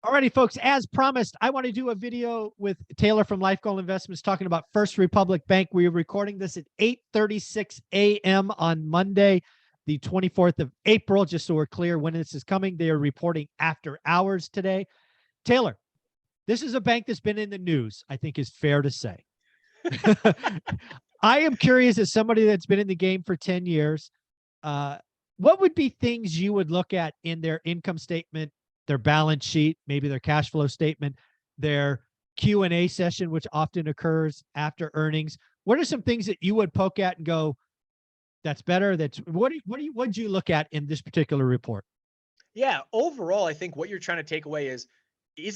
Alrighty, folks, as promised, I want to do a video with Taylor from Life Goal Investments talking about First Republic Bank. We are recording this at 8:36 a.m. on Monday, the 24th of April, just so we're clear when this is coming. They are reporting after hours today. Taylor, this is a bank that's been in the news, I think is fair to say. I am curious, as somebody that's been in the game for 10 years, what would be things you would look at in their income statement, their balance sheet, maybe their cash flow statement, their Q&A session, which often occurs after earnings? What are some things that you would poke at and go, that's better? What'd you look at in this particular report? Yeah, overall, I think what you're trying to take away is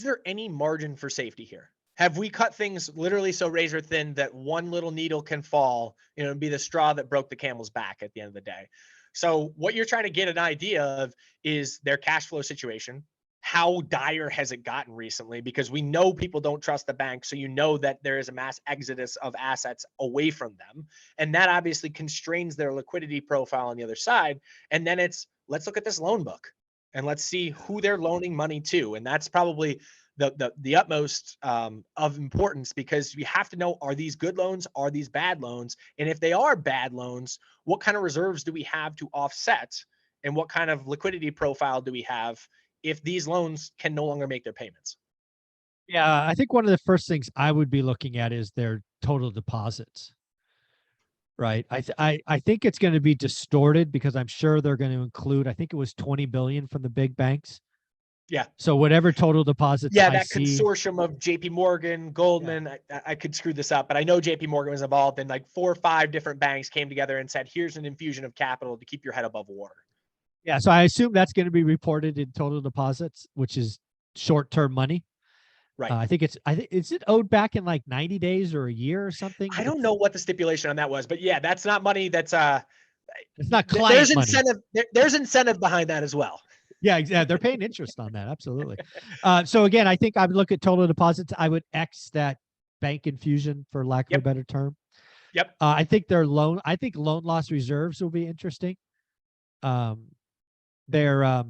there any margin for safety here? Have we cut things literally so razor thin that one little needle can fall, and be the straw that broke the camel's back at the end of the day? So what you're trying to get an idea of is their cash flow situation. How dire has it gotten recently? Because we know people don't trust the bank. So that there is a mass exodus of assets away from them. And that obviously constrains their liquidity profile on the other side. And then let's look at this loan book and let's see who they're loaning money to. And that's probably the utmost of importance, because we have to know, are these good loans? Are these bad loans? And if they are bad loans, what kind of reserves do we have to offset? And what kind of liquidity profile do we have if these loans can no longer make their payments? Yeah, I think one of the first things I would be looking at is their total deposits. Right. I think it's going to be distorted because I'm sure they're going to include, I think it was 20 billion from the big banks. Yeah. So whatever total deposits Yeah, I that see, consortium of JP Morgan, Goldman, I could screw this up, but I know JP Morgan was involved, and like 4 or 5 different banks came together and said, here's an infusion of capital to keep your head above water. yeah. So I assume that's going to be reported in total deposits, which is short-term money. Right. I think is it owed back in like 90 days or a year or something? I don't know what the stipulation on that was, but yeah, that's not money. It's not client there's money. incentive. There's incentive behind that as well. Yeah, exactly. They're paying interest on that. Absolutely. So again, I think I would look at total deposits. I would X that bank infusion, for lack of a better term. Yep. I think loan loss reserves will be interesting. Their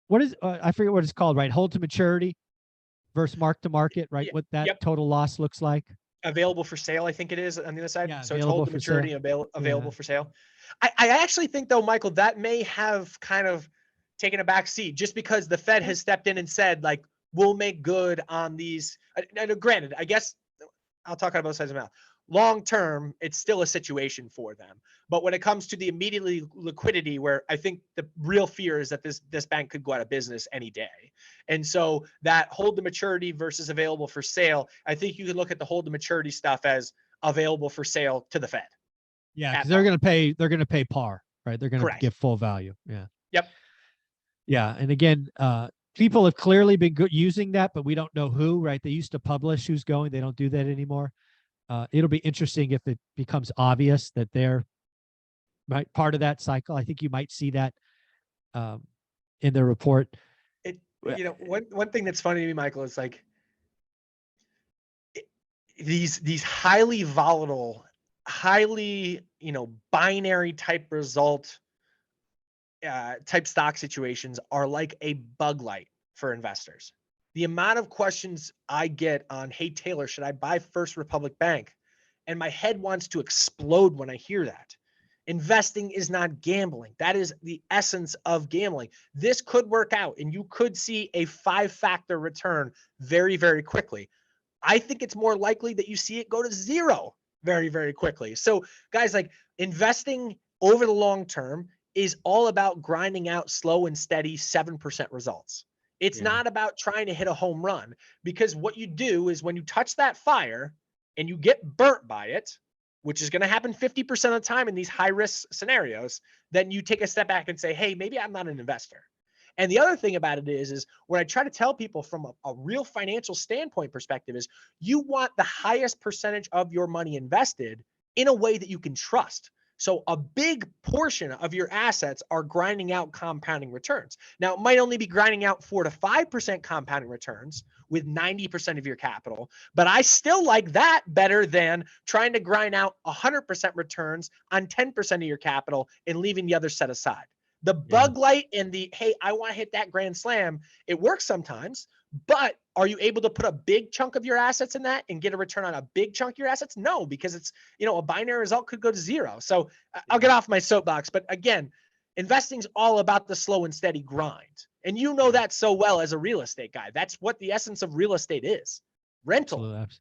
what is I forget what it's called, right? Hold to maturity versus mark to market, right? What that total loss looks like. Available for sale, I think it is on the other side. Yeah, so it's hold to maturity, available for sale. I actually think, though, Michael, that may have kind of taken a back seat, just because the Fed has stepped in and said, like, we'll make good on these. Granted, I guess I'll talk on both sides of the mouth. Long term, it's still a situation for them. But when it comes to the immediately liquidity, where I think the real fear is that this bank could go out of business any day. And so that hold to maturity versus available for sale, I think you could look at the hold to maturity stuff as available for sale to the Fed. Yeah, because they're going to pay par, right? They're going to give full value. Yeah. Yep. Yeah. And again, people have clearly been using that, but we don't know who, right? They used to publish who's going. They don't do that anymore. It'll be interesting if it becomes obvious that they're part of that cycle. I think you might see that in the report. One thing that's funny to me, Michael, is like these highly volatile, highly binary type result type stock situations are like a bug light for investors. The amount of questions I get on, hey, Taylor, should I buy First Republic Bank? And my head wants to explode when I hear that. Investing is not gambling. That is the essence of gambling. This could work out, and you could see a 5-factor return very, very quickly. I think it's more likely that you see it go to 0 very, very quickly. So, guys, like, investing over the long term is all about grinding out slow and steady 7% results. It's not about trying to hit a home run, because what you do is when you touch that fire and you get burnt by it, which is going to happen 50% of the time in these high risk scenarios, then you take a step back and say, hey, maybe I'm not an investor. And the other thing about it is when I try to tell people from a real financial standpoint perspective is you want the highest percentage of your money invested in a way that you can trust. So a big portion of your assets are grinding out compounding returns. Now, it might only be grinding out 4 to 5% compounding returns with 90% of your capital, but I still like that better than trying to grind out 100% returns on 10% of your capital and leaving the other set aside. The Yeah. bug light and the, hey, I want to hit that grand slam, it works sometimes, but are you able to put a big chunk of your assets in that and get a return on a big chunk of your assets? No, because it's, a binary result could go to zero. So I'll get off my soapbox, but again, investing's all about the slow and steady grind. And you know that so well as a real estate guy. That's what the essence of real estate is. Rental. Absolutely.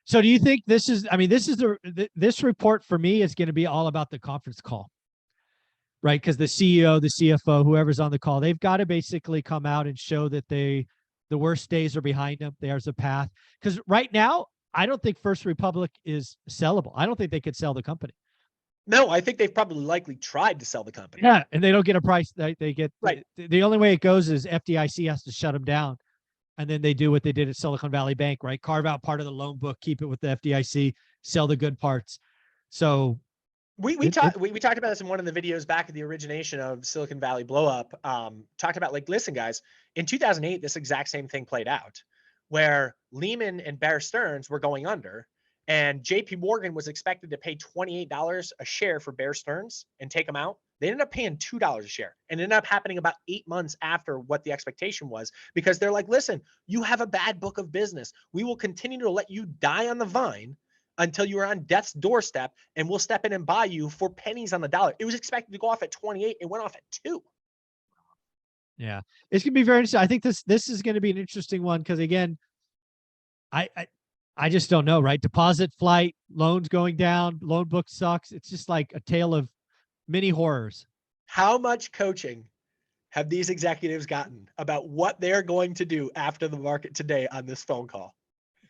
So do you think this is, I mean, this report for me is going to be all about the conference call, right? Because the CEO, the CFO, whoever's on the call, they've got to basically come out and show that the worst days are behind them. There's a path. Because right now, I don't think First Republic is sellable. I don't think they could sell the company. No, I think they've probably likely tried to sell the company. Yeah, and they don't get a price. They get right. The only way it goes is FDIC has to shut them down. And then they do what they did at Silicon Valley Bank, right? Carve out part of the loan book, keep it with the FDIC, sell the good parts. So we talked about this in one of the videos back at the origination of Silicon Valley blow up. Talked about, like, listen, guys, in 2008, this exact same thing played out, where Lehman and Bear Stearns were going under, and JP Morgan was expected to pay $28 a share for Bear Stearns and take them out. They ended up paying $2 a share, and it ended up happening about 8 months after what the expectation was, because they're like, listen, you have a bad book of business. We will continue to let you die on the vine until you are on death's doorstep, and we'll step in and buy you for pennies on the dollar. It was expected to go off at 28. It went off at 2. Yeah, it's going to be very interesting. I think this is going to be an interesting one because, again, I just don't know, right? Deposit flight, loans going down, loan book sucks. It's just like a tale of many horrors. How much coaching have these executives gotten about what they're going to do after the market today on this phone call?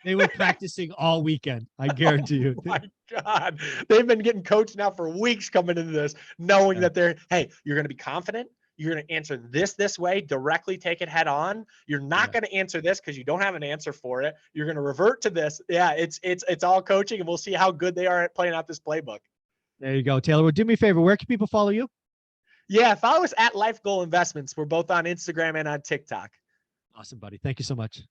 They were practicing all weekend. I guarantee you. Oh my God. They've been getting coached now for weeks coming into this, knowing that hey, you're going to be confident. You're going to answer this way, directly take it head on. You're not going to answer this because you don't have an answer for it. You're going to revert to this. Yeah, it's all coaching, and we'll see how good they are at playing out this playbook. There you go, Taylor. Well, do me a favor. Where can people follow you? Yeah, follow us at Life Goal Investments. We're both on Instagram and on TikTok. Awesome, buddy. Thank you so much.